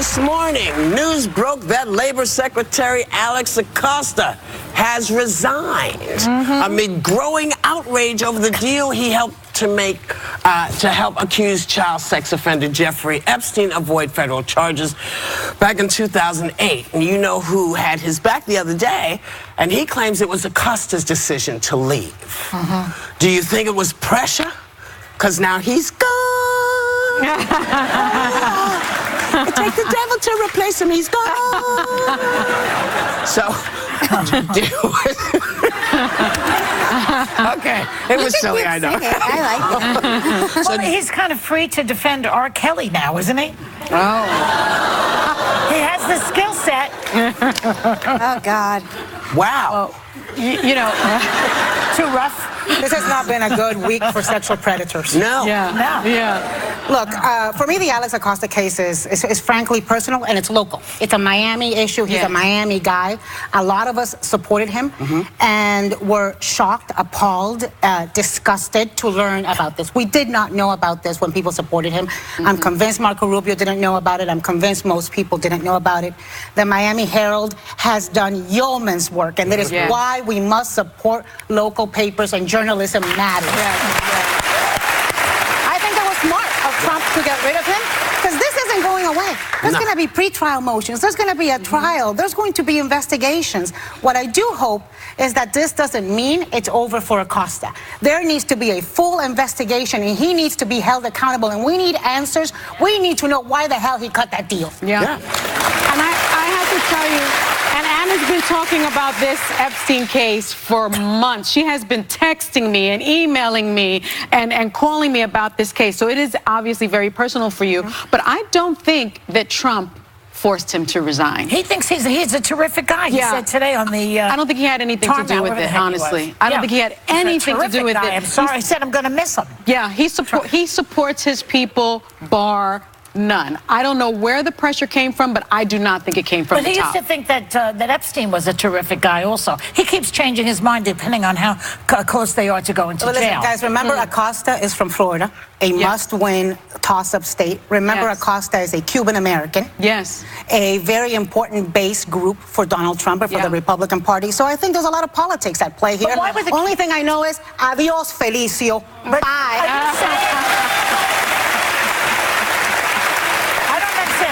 this morning, news broke that Labor Secretary Alex Acosta has resigned amid growing outrage over the deal he helped to make to help accused child sex offender Jeffrey Epstein avoid federal charges back in 2008. And you know who had his back the other day, and he claims it was Acosta's decision to leave. Do you think it was pressure? Because now he's gone. It takes the devil to replace him. He's gone. So, okay, it was silly, I know. I like it. Well, he's kind of free to defend R. Kelly now, isn't he? Oh. He has the skill set. Oh, God. Wow. You know, too rough. This has not been a good week for sexual predators. No. Look, for me, the Alex Acosta case is frankly personal, and it's local. It's a Miami issue. He's a Miami guy. A lot of us supported him and were shocked, appalled, disgusted to learn about this. We did not know about this when people supported him. I'm convinced Marco Rubio didn't know about it. I'm convinced most people didn't know about it. The Miami Herald has done yeoman's work, and that is why we must support local papers, and journalism matters. I think it was smart of Trump to get rid of him, because this isn't going away. There's going to be pre-trial motions. There's going to be a trial. There's going to be investigations. What I do hope is that this doesn't mean it's over for Acosta. There needs to be a full investigation, and he needs to be held accountable, and we need answers. We need to know why the hell he cut that deal. And I have to tell you, and Anna's been talking about this Epstein case for months. She has been texting me and emailing me and calling me about this case. So it is obviously very personal for you. But I don't think that Trump forced him to resign. He thinks he's a terrific guy. He said today on the I don't think he had anything to do with it, honestly. I don't think he had anything to do with it. I'm sorry. He said I'm going to miss him. Yeah, he supports his people, bar none. I don't know where the pressure came from, but I do not think it came from the top. But he used to think that Epstein was a terrific guy also. He keeps changing his mind depending on how close they are to going to jail. Listen, guys, remember Acosta is from Florida, a must-win toss-up state. Remember Acosta is a Cuban-American. A very important base group for Donald Trump and for the Republican Party. So I think there's a lot of politics at play here. The only thing I know is adios, Felicio. Bye.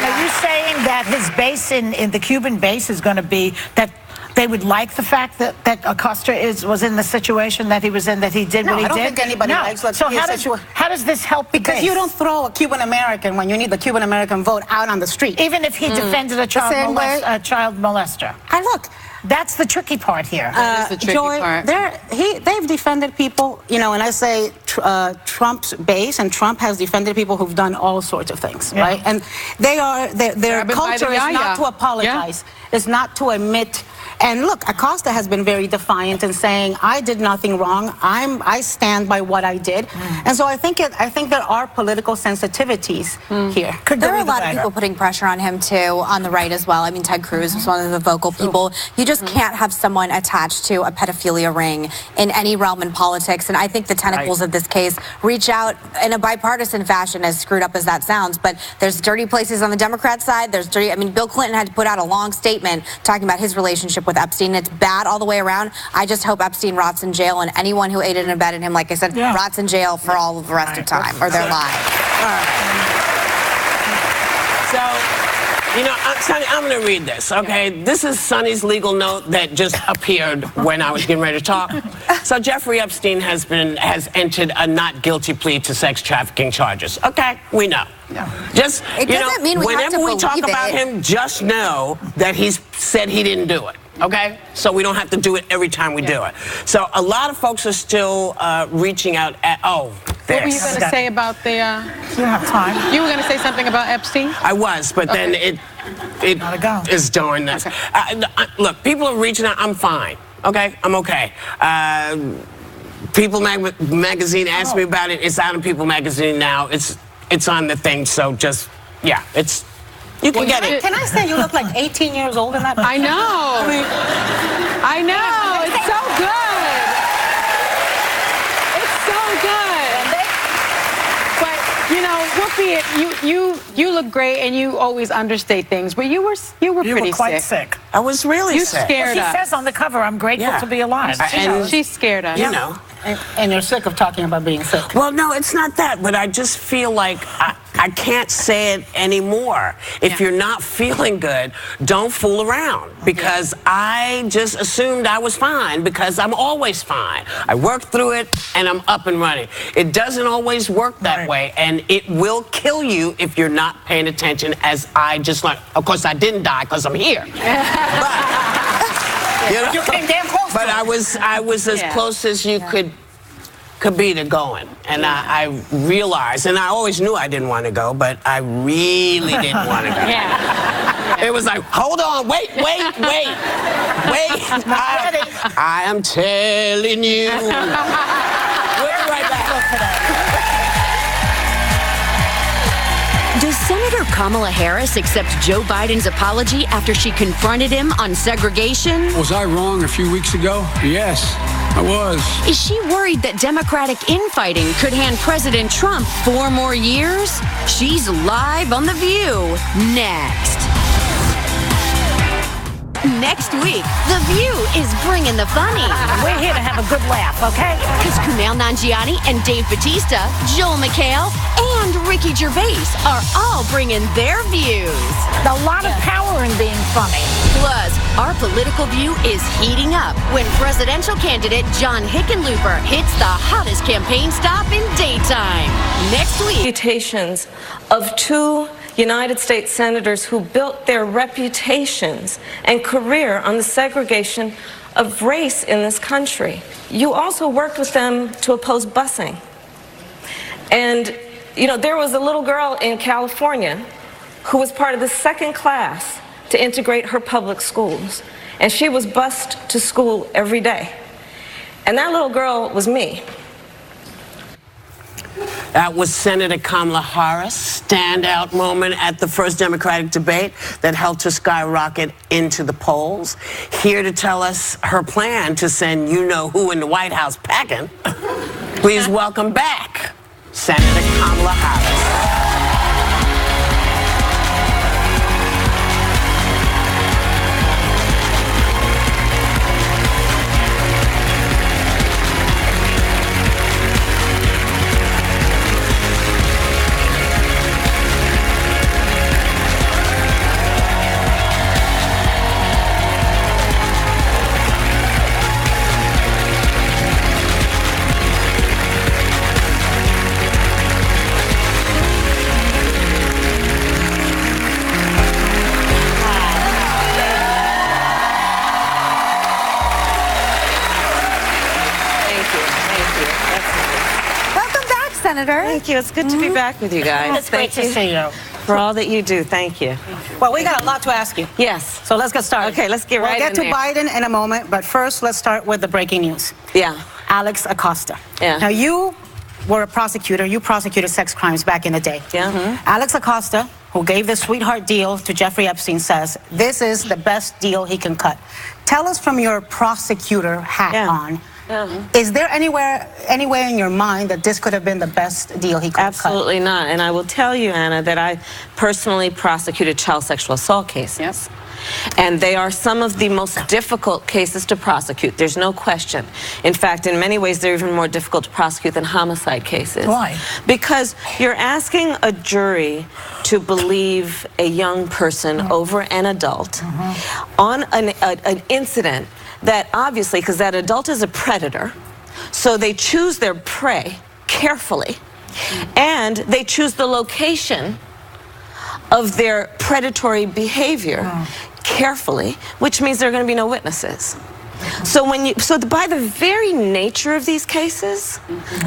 Are you saying that his base in the Cuban base is going to be that they would like the fact that Acosta was in the situation that he was in, that he did what he did? I don't think anybody likes So how does this help? Because you don't throw a Cuban-American when you need the Cuban-American vote out on the street. Even if he defended a child molester. And look, that's the tricky part here. That is the tricky part. They've defended people, you know, and I say Trump's base, and Trump has defended people who've done all sorts of things, right? And their culture is not to apologize. It's not to admit. And look, Acosta has been very defiant in saying, I did nothing wrong. I stand by what I did. And so I think there are political sensitivities here. There are a lot of people putting pressure on him, too, on the right as well. I mean, Ted Cruz was one of the vocal people. You just can't have someone attached to a pedophilia ring in any realm in politics. And I think the tentacles of this case reach out in a bipartisan fashion, as screwed up as that sounds. But there's dirty places on the Democrat side. There's dirty. I mean, Bill Clinton had to put out a long statement talking about his relationship with Epstein. It's bad all the way around. I just hope Epstein rots in jail, and anyone who aided and abetted him, like I said, rots in jail for all of the rest of time, or their lives. So, you know, Sonny, I'm going to read this, okay? This is Sonny's legal note that just appeared when I was getting ready to talk. So Jeffrey Epstein has entered a not guilty plea to sex trafficking charges. Okay, we know. Just, it doesn't mean we have to whenever we talk about him, just know that he's said he didn't do it. Okay? So we don't have to do it every time we do it. So a lot of folks are still reaching out at, what were you going to say about the... You don't have time. You were going to say something about Epstein? I was, but then it is during this. Look, people are reaching out. I'm fine. Okay? I'm okay. People magazine asked me about it. It's out in People magazine now. It's on the thing, so just, it's... You can get it. Can I say you look like 18 years old in that? I know. I know. It's so good. It's so good. But, you know, Whoopi, you look great, and you always understate things, but you were pretty quite sick. I was really You sick. scared She us. says on the cover, "I'm grateful to be alive." And She scared us. you know. And you're sick of talking about being sick. Well, no, it's not that, but I just feel like I can't say it anymore. If you're not feeling good, don't fool around, because I just assumed I was fine because I'm always fine. I worked through it and I'm up and running. It doesn't always work that way, and it will kill you if you're not paying attention, as I just learned. Of course, I didn't die because I'm here. But, you know, You came damn close. but I was as close as you could be to going, and I realized, and I always knew I didn't want to go, but I really didn't want to go. It was like, hold on, wait. I am telling you. We'll be right back. Does Senator Kamala Harris accept Joe Biden's apology after she confronted him on segregation? Was I wrong a few weeks ago? Yes, I was. Is she worried that Democratic infighting could hand President Trump 4 more years? She's live on The View next. Next week, The View is bringing the funny. We're here to have a good laugh, okay? Because Kumail Nanjiani and Dave Bautista, Joel McHale, and Ricky Gervais are all bringing their views. A lot of power in being funny. Plus, our political view is heating up when presidential candidate John Hickenlooper hits the hottest campaign stop in daytime. Next week. Reputations of 2 United States senators who built their reputations and career on the segregation of race in this country. You also worked with them to oppose busing. And, you know, there was a little girl in California who was part of the 2nd class to integrate her public schools. And she was bused to school every day. And that little girl was me. That was Senator Kamala Harris' standout moment at the first Democratic debate that helped her skyrocket into the polls. Here to tell us her plan to send you-know-who in the White House packing, please welcome back Senator Kamala Harris. Senator. Thank you. It's good to be back with you guys. It's great to see you. For all that you do. Thank you. Well, we got a lot to ask you. Yes. So let's get started. Okay, let's get right We'll get to in there. Biden in a moment, but first let's start with the breaking news. Yeah. Alex Acosta. Yeah. Now, you were a prosecutor. You prosecuted sex crimes back in the day. Yeah. Alex Acosta, who gave the sweetheart deal to Jeffrey Epstein, says this is the best deal he can cut. Tell us, from your prosecutor hat on, is there anywhere in your mind that this could have been the best deal he could have cut? Absolutely not. And I will tell you, Anna, that I personally prosecuted child sexual assault cases. Yes. And they are some of the most difficult cases to prosecute. There's no question. In fact, in many ways, they're even more difficult to prosecute than homicide cases. Why? Because you're asking a jury to believe a young person over an adult on an incident that obviously, because that adult is a predator, so they choose their prey carefully, and they choose the location of their predatory behavior carefully, which means there are going to be no witnesses. So by the very nature of these cases,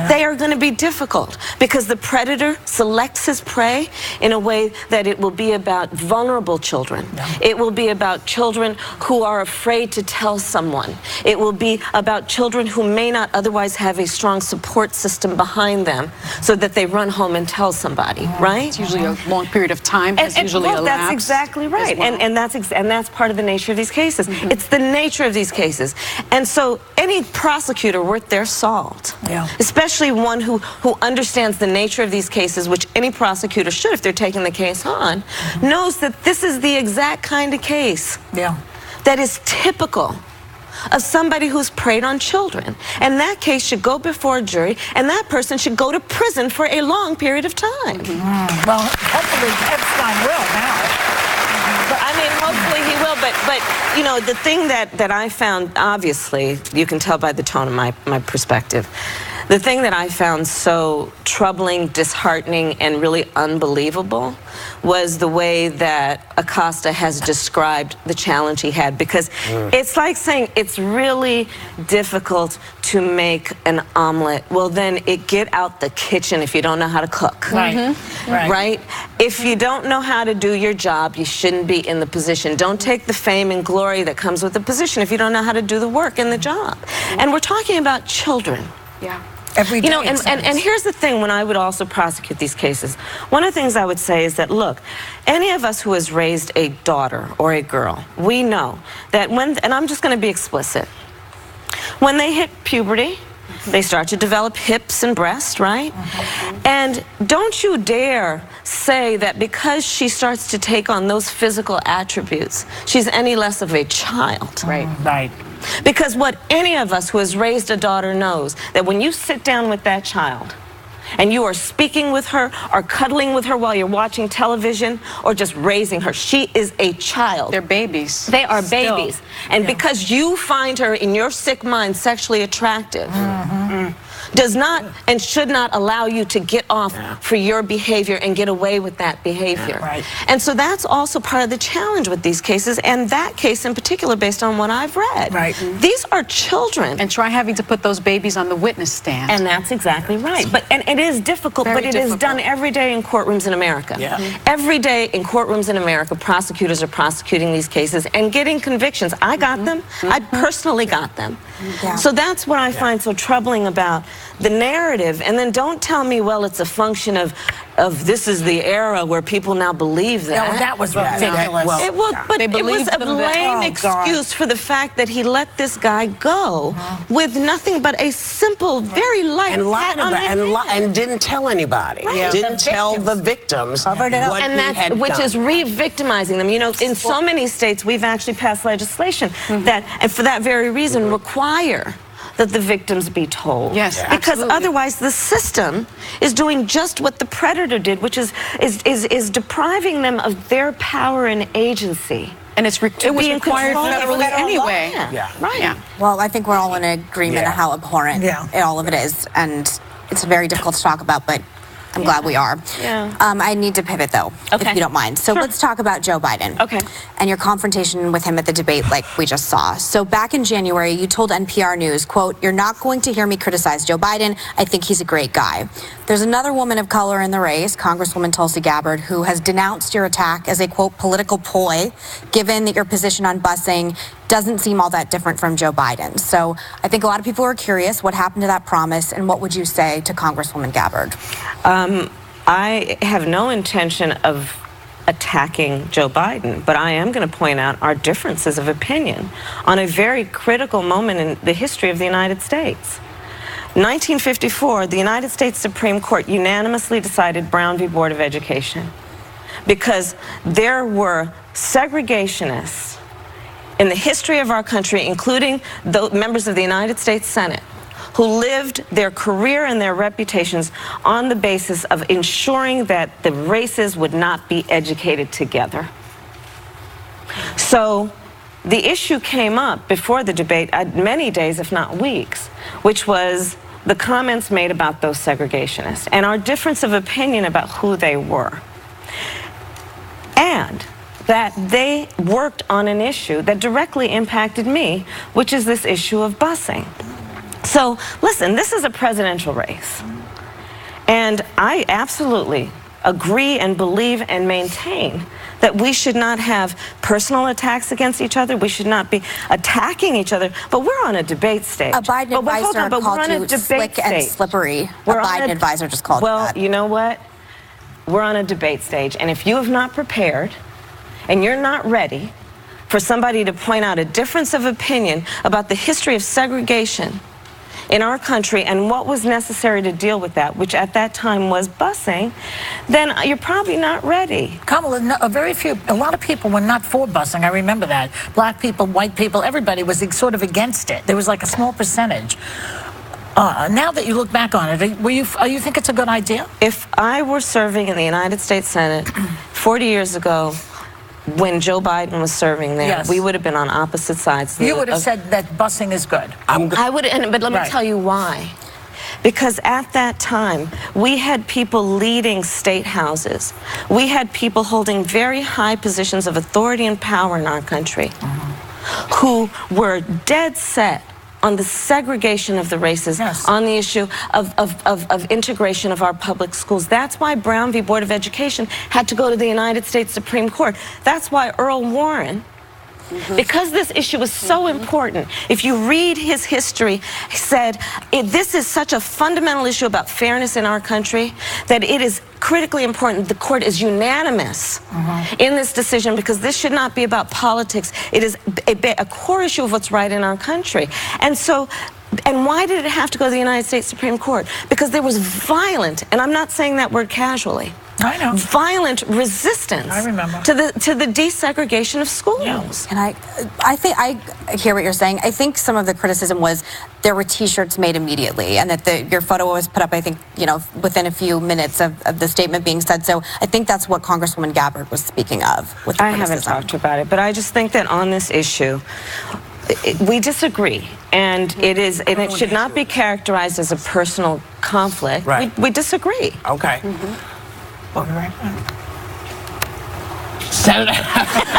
they are going to be difficult because the predator selects his prey in a way that it will be about vulnerable children. It will be about children who are afraid to tell someone. It will be about children who may not otherwise have a strong support system behind them so that they run home and tell somebody, right? It's usually a long period of time. That's usually well, elapsed that's exactly right. as well. And that's part of the nature of these cases. It's the nature of these cases. And so any prosecutor worth their salt, especially one who understands the nature of these cases, which any prosecutor should if they're taking the case on, knows that this is the exact kind of case that is typical of somebody who's preyed on children. And that case should go before a jury, and that person should go to prison for a long period of time. Well, hopefully Epstein will now. I mean, hopefully he will, but you know, the thing that I found, obviously, you can tell by the tone of my perspective, the thing that I found so troubling, disheartening, and really unbelievable was the way that Acosta has described the challenge he had, because it's like saying it's really difficult to make an omelet. Well, then get out the kitchen if you don't know how to cook. Right? If you don't know how to do your job, you shouldn't be in the position. Don't take the fame and glory that comes with the position if you don't know how to do the work in the job. And we're talking about children. Every day, you know, and here's the thing, when I would also prosecute these cases, one of the things I would say is that, look, any of us who has raised a daughter or a girl, we know that when, and I'm just going to be explicit, when they hit puberty, they start to develop hips and breasts, right? And don't you dare say that because she starts to take on those physical attributes, she's any less of a child. Right. Because what any of us who has raised a daughter knows, that when you sit down with that child and you are speaking with her or cuddling with her while you're watching television or just raising her, she is a child. They're babies. They are babies. And because you find her in your sick mind sexually attractive, does not and should not allow you to get off for your behavior and get away with that behavior. And so that's also part of the challenge with these cases, and that case in particular, based on what I've read. These are children. And try having to put those babies on the witness stand. And that's exactly right. And it is difficult, but it is done every day in courtrooms in America. Every day in courtrooms in America, prosecutors are prosecuting these cases and getting convictions. I got them. I personally got them. So that's what I find so troubling about the narrative. And then don't tell me, well, it's a function of this is the era where people now believe that. No, that was ridiculous. It was a lame excuse for the fact that he let this guy go with nothing but a simple, very light pat on the head. And didn't tell anybody. Didn't tell the victims what he had done. Which is re-victimizing them. You know, in so many states, we've actually passed legislation that, and for that very reason, require that the victims be told. Because otherwise the system is doing just what the predator did, which is depriving them of their power and agency. And it was required federally anyway. Well, I think we're all in agreement of how abhorrent all of it is, and it's very difficult to talk about, but I'm glad we are. I need to pivot, though, if you don't mind. So let's talk about Joe Biden and your confrontation with him at the debate like we just saw. So back in January, you told NPR News, quote, "You're not going to hear me criticize Joe Biden. I think he's a great guy." There's another woman of color in the race, Congresswoman Tulsi Gabbard, who has denounced your attack as a, quote, political ploy, given that your position on busing doesn't seem all that different from Joe Biden. So I think a lot of people are curious what happened to that promise, and what would you say to Congresswoman Gabbard? I have no intention of attacking Joe Biden, but I am going to point out our differences of opinion on a very critical moment in the history of the United States. 1954, the United States Supreme Court unanimously decided Brown v. Board of Education because there were segregationists in the history of our country, including the members of the United States Senate, who lived their career and their reputations on the basis of ensuring that the races would not be educated together. So the issue came up before the debate, many days, if not weeks, which was the comments made about those segregationists and our difference of opinion about who they were. And that they worked on an issue that directly impacted me, which is this issue of busing. So, listen, this is a presidential race. And I absolutely agree and believe and maintain that we should not have personal attacks against each other. We should not be attacking each other. But we're on a debate stage. A Biden advisor called you slick and slippery. A Biden advisor just called you that. Well, you know what? We're on a debate stage. And if you have not prepared and you're not ready for somebody to point out a difference of opinion about the history of segregation in our country and what was necessary to deal with that, which at that time was busing, then you're probably not ready. Kamala, a lot of people were not for busing. I remember that. Black people, white people, everybody was sort of against it. There was like a small percentage. Now that you look back on it, you think it's a good idea? If I were serving in the United States Senate 40 years ago, when Joe Biden was serving there, yes, we would have been on opposite sides. You would have said that busing is good. I would, but let me tell you why. Because at that time, we had people leading state houses. We had people holding very high positions of authority and power in our country who were dead set on the segregation of the races, yes, on the issue of integration of our public schools. That's why Brown v. Board of Education had to go to the United States Supreme Court. That's why Earl Warren, because this issue was so important, if you read his history, he said, this is such a fundamental issue about fairness in our country that it is critically important the court is unanimous in this decision, because this should not be about politics. It is a core issue of what's right in our country. And so, and why did it have to go to the United States Supreme Court? Because there was violent, and I'm not saying that word casually, I know, violent resistance, I remember, to the desegregation of schools. Yeah. And I think I hear what you're saying. I think some of the criticism was there were T-shirts made immediately, and that your photo was put up, I think, within a few minutes of the statement being said. So I think that's what Congresswoman Gabbard was speaking of. With the I haven't talked about it, but I just think that on this issue, we disagree, and it should not be characterized as a personal conflict. Right. We disagree. Okay. We'll be right back. Senator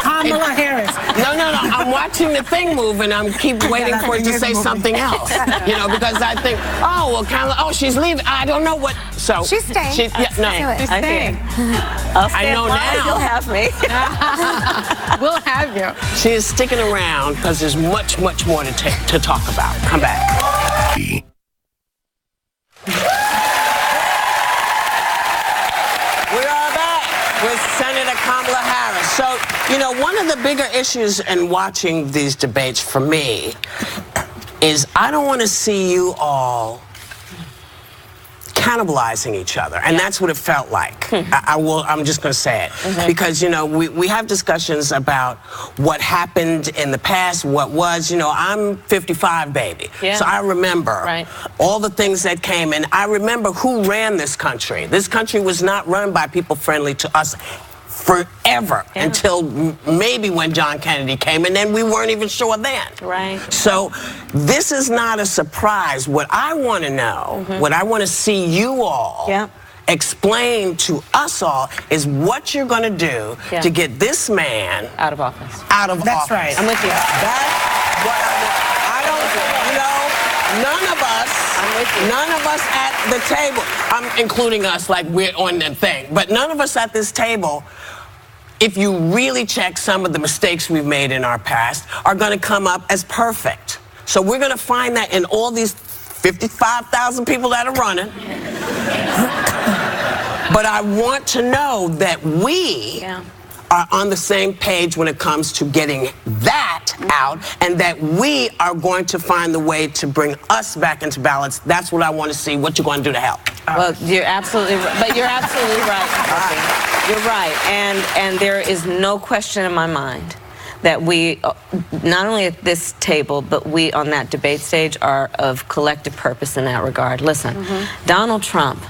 Kamala Harris. No. I'm watching the thing move, and I keep waiting for it to say something else. Because I think, oh, well, Kamala, oh, she's leaving. I don't know what. So she's staying. She's staying. I know now. You'll have me. We'll have you. She is sticking around because there's much, much more to talk about. Come back. With Senator Kamala Harris. So, one of the bigger issues in watching these debates for me is I don't want to see you all cannibalizing each other, and that's what it felt like. I'm just going to say it, because we have discussions about what happened in the past, what was. I'm 55, baby, so I remember all the things that came, and I remember who ran this country. This country was not run by people friendly to us forever, until maybe when John Kennedy came, and then we weren't even sure then. Right. So this is not a surprise. What I want to know, what I want to see you all explain to us all, is what you're going to do to get this man out of office. Out of office. That's right. I'm with you. That's what I don't, none of us, none of us at the table, I'm including us like we're on the thing, but none of us at this table, if you really check some of the mistakes we've made in our past, are going to come up as perfect. So we're going to find that in all these 55,000 people that are running. But I want to know that we are on the same page when it comes to getting that out, and that we are going to find the way to bring us back into balance. That's what I want to see, what you're going to do to help. Well, you're absolutely right. But you're absolutely right. You're right. And there is no question in my mind that we, not only at this table, but we on that debate stage are of collective purpose in that regard. Listen, Donald Trump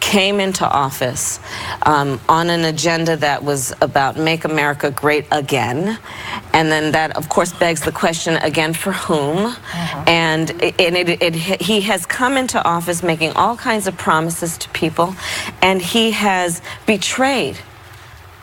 came into office on an agenda that was about make America great again, and then that of course begs the question, again, for whom? And he has come into office making all kinds of promises to people, and he has betrayed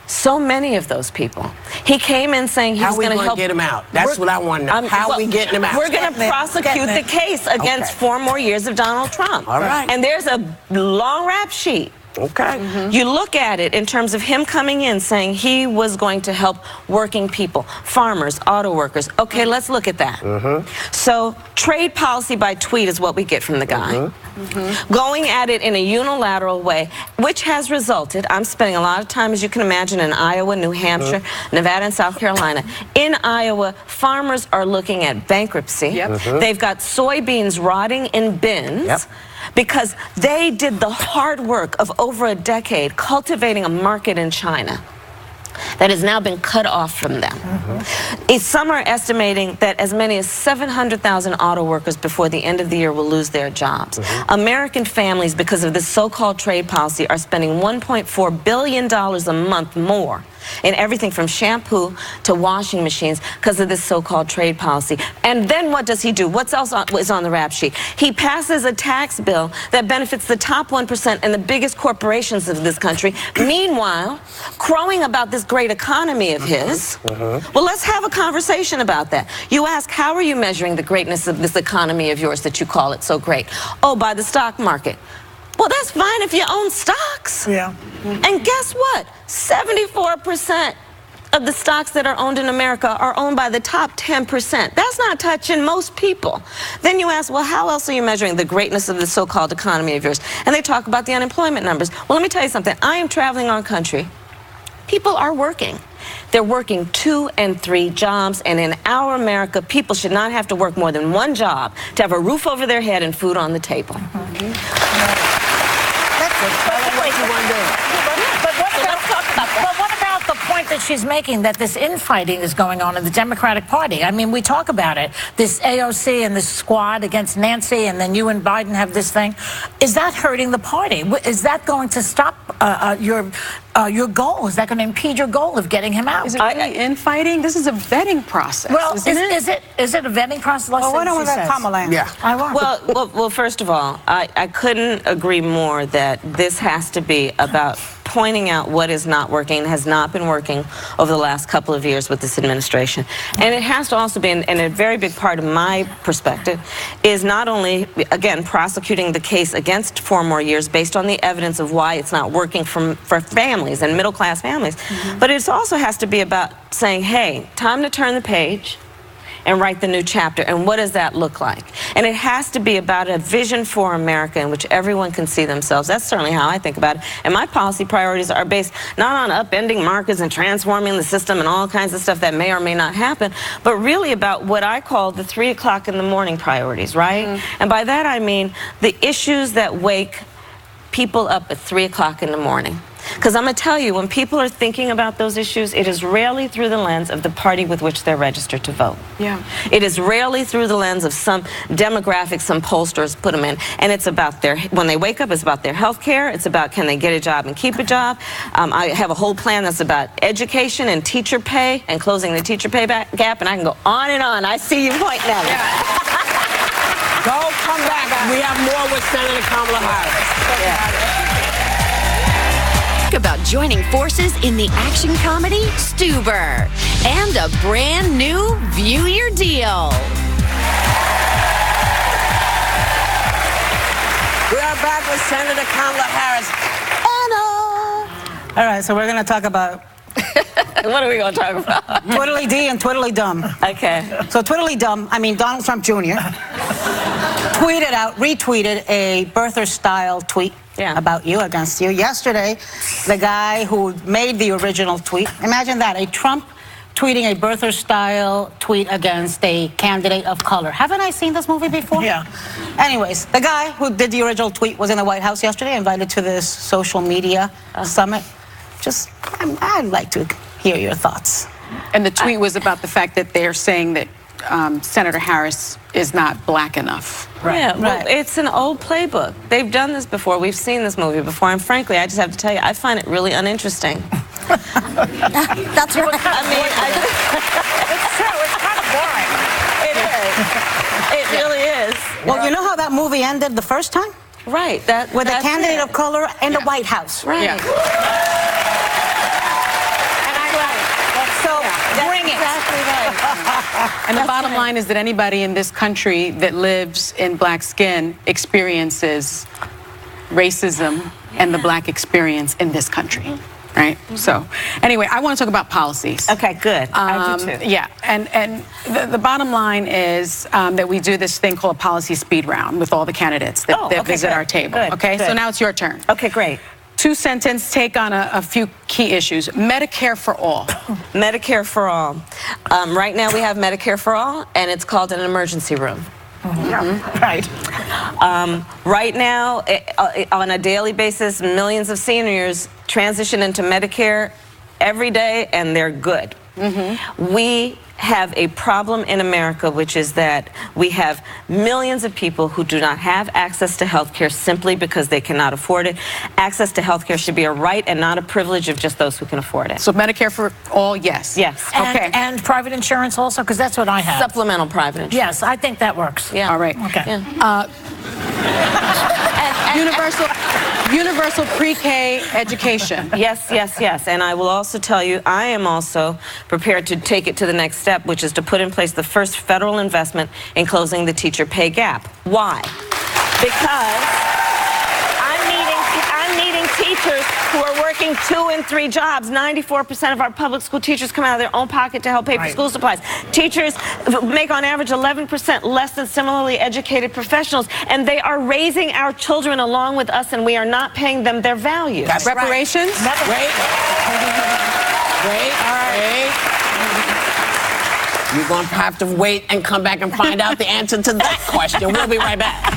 so many of those people. He came in saying he was going to help get him out. That's what I want to know. How are we getting him out? We're going to prosecute the case against 4 more years of Donald Trump. All right. And there's a long rap sheet. Okay. You look at it in terms of him coming in saying he was going to help working people, farmers, auto workers. Okay, let's look at that. So trade policy by tweet is what we get from the guy. going at it in a unilateral way, which has resulted, I'm spending a lot of time, as you can imagine, in Iowa, New Hampshire, Nevada, and South Carolina. In Iowa, farmers are looking at bankruptcy. They've got soybeans rotting in bins. Because they did the hard work of over a decade cultivating a market in China that has now been cut off from them. Some are estimating that as many as 700,000 auto workers before the end of the year will lose their jobs. American families, because of this so-called trade policy, are spending $1.4 billion a month more in everything from shampoo to washing machines because of this so-called trade policy. And then what does he do? What else is on the rap sheet? He passes a tax bill that benefits the top 1% and the biggest corporations of this country. Meanwhile, crowing about this great economy of his. Well, let's have a conversation about that. You ask, how are you measuring the greatness of this economy of yours that you call it so great? Oh, by the stock market. Well, that's fine if you own stocks. And guess what? 74% of the stocks that are owned in America are owned by the top 10%. That's not touching most people. Then you ask, well, how else are you measuring the greatness of the so-called economy of yours? And they talk about the unemployment numbers. Well, let me tell you something. I am traveling our country. People are working. They're working 2 and 3 jobs, and in our America, people should not have to work more than 1 job to have a roof over their head and food on the table. But what about the point that she's making that this infighting is going on in the Democratic Party? I mean, we talk about it, this AOC and this squad against Nancy, and then you and Biden have this thing. Is that hurting the party? Is that going to stop your goal? Is that going to impede your goal of getting him out? Is it really infighting? This is a vetting process. Well, is it a vetting process? Well, why don't we let Kamala answer? I want. Well, first of all, I couldn't agree more that this has to be about pointing out what is not working and has not been working over the last couple of years with this administration. And it has to also be, and a very big part of my perspective, is not only, again, prosecuting the case against 4 more years based on the evidence of why it's not working for families and middle-class families, but it also has to be about saying, hey, time to turn the page and write the new chapter. And what does that look like? And it has to be about a vision for America in which everyone can see themselves. That's certainly how I think about it. And my policy priorities are based not on upending markets and transforming the system and all kinds of stuff that may or may not happen, but really about what I call the 3 o'clock in the morning priorities, right? And by that I mean the issues that wake people up at 3 o'clock in the morning. Because I'm going to tell you, when people are thinking about those issues, it is rarely through the lens of the party with which they're registered to vote. It is rarely through the lens of some demographic some pollsters put them in. And it's about when they wake up, it's about their health care. It's about can they get a job and keep a job. I have a whole plan that's about education and teacher pay and closing the teacher pay gap. And I can go on and on. I see you pointing at it. Go, come back. We have more with Senator Kamala Harris. About joining forces in the action comedy Stuber and a brand new View Your Deal. We are back with Senator Kamala Harris. All right, so we're going to talk about What are we going to talk about? Twiddly D and Twiddly Dumb. Okay. So Twiddly Dumb, I mean Donald Trump Jr. retweeted a birther-style tweet about you, against you. Yesterday, the guy who made the original tweet, imagine that, a Trump tweeting a birther-style tweet against a candidate of color. Haven't I seen this movie before? Anyways, the guy who did the original tweet was in the White House yesterday, invited to this social media summit. I'd like to hear your thoughts. And the tweet was about the fact that they're saying that Senator Harris is not black enough. Well, it's an old playbook. They've done this before. We've seen this movie before. And frankly, I just have to tell you, I find it really uninteresting. That's right. I mean, It's true. It's kind of boring. It is. It really is. Well, you know how that movie ended the first time? Right. With a candidate of color in the White House. Right. And the bottom line is that anybody in this country that lives in black skin experiences racism and the black experience in this country. right? So, anyway, I want to talk about policies. Okay, good. I do too. Yeah, and the bottom line is that we do this thing called a policy speed round with all the candidates that visit our table. Good, okay, good. so now it's your turn. Okay, great. 2-sentence take on a few key issues. Medicare for all. Medicare for all. Right now we have Medicare for all, and it's called an emergency room. Right. Right now, on a daily basis, millions of seniors transition into Medicare every day, and they're good. We have a problem in America, which is that we have millions of people who do not have access to health care simply because they cannot afford it. Access to health care should be a right and not a privilege of just those who can afford it. So Medicare for all, yes. Yes. Okay. And private insurance also, because that's what I have. Supplemental private insurance. Yes, I think that works. Yeah. All right. Okay. Yeah. Universal pre-K education. Yes, yes, yes. And I will also tell you, I am also prepared to take it to the next step, which is to put in place the first federal investment in closing the teacher pay gap. Why? Because I'm needing teachers who are working 2 and 3 jobs. 94% of our public school teachers come out of their own pocket to help pay for school supplies. Teachers make on average 11% less than similarly educated professionals, and they are raising our children along with us, and we are not paying them their value. That's Reparations? Right. Wait. You're going to have to wait and come back and find out the answer to that question. We'll be right back.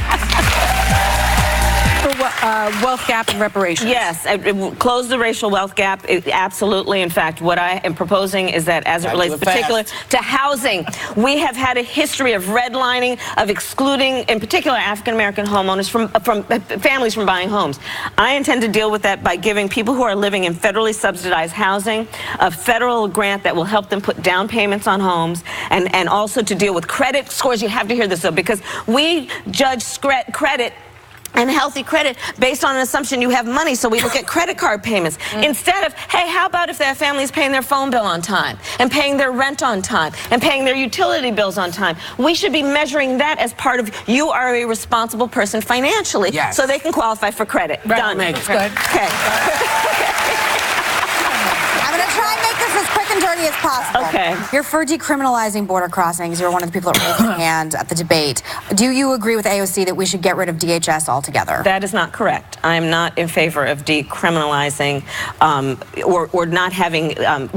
Wealth gap and reparations. Yes, close the racial wealth gap, absolutely. In fact, what I am proposing is that as it relates particularly to housing, we have had a history of redlining, of excluding, in particular, African-American homeowners from families from buying homes. I intend to deal with that by giving people who are living in federally subsidized housing a federal grant that will help them put down payments on homes, and also to deal with credit scores. You have to hear this, though, because we judge credit and healthy credit based on an assumption you have money, so we look at credit card payments. Instead of, hey, how about if that family is paying their phone bill on time, and paying their rent on time, and paying their utility bills on time? We should be measuring that as part of, you are a responsible person financially, so they can qualify for credit. Done. Makes good. Okay. I'm going to try and make this as quick and dirty as possible. Okay. You're for decriminalizing border crossings. You're one of the people that raised their hand at the debate. Do you agree with AOC that we should get rid of DHS altogether? That is not correct. I am not in favor of decriminalizing or not having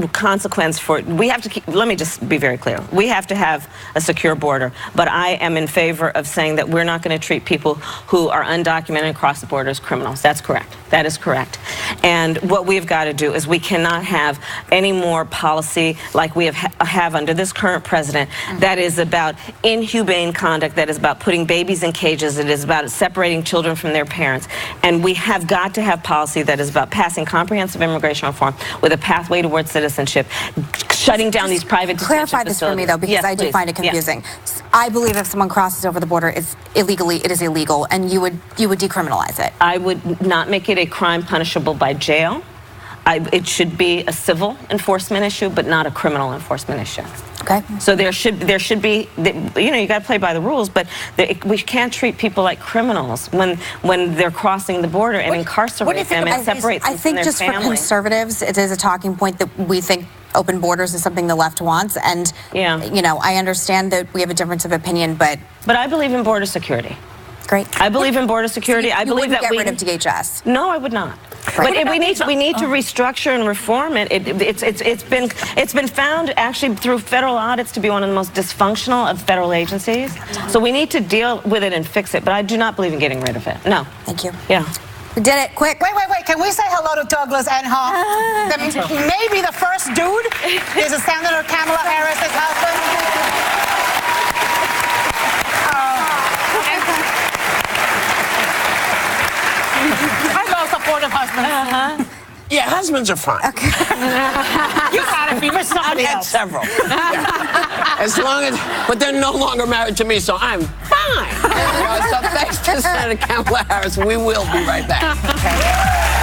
consequence for it. We have to keep, let me just be very clear. We have to have a secure border, but I am in favor of saying that we're not going to treat people who are undocumented across the border as criminals. That's correct. That is correct. And what we've got to do is we cannot have any more policy like we have under this current president that is about inhumane conduct, that is about putting babies in cages, it is about separating children from their parents. And we have got to have policy that is about passing comprehensive immigration reform with a pathway towards citizenship, shutting down these private detention Clarify this for me, though, because yes, I do find it confusing. Yes. I believe if someone crosses over the border, it's illegally, it is illegal, and you would decriminalize it. I would not make it a crime punishable by jail. It should be a civil enforcement issue, but not a criminal enforcement issue. Okay. So there should be, you know, you got to play by the rules, but we can't treat people like criminals when they're crossing the border and incarcerate them and separate them from their family. I think just for conservatives, it is a talking point that we think open borders is something the left wants, and you know, I understand that we have a difference of opinion, but I believe in border security. Great. I believe in border security. So I believe that we get rid of DHS. No, I would not. Right. But we need to restructure and reform it. It's been found actually through federal audits to be one of the most dysfunctional of federal agencies. So we need to deal with it and fix it. But I do not believe in getting rid of it. No. Thank you. Yeah. We did it. Quick. Wait. Can we say hello to Douglas and maybe the first dude is a Senator Kamala Harris' husband? I know supportive husbands. Yeah, husbands are fine. Okay. You got it. You missed somebody I've had else. several. Yeah. As long as, but they're no longer married to me, so I'm fine. So thanks to Senator Kamala Harris. We will be right back. Okay.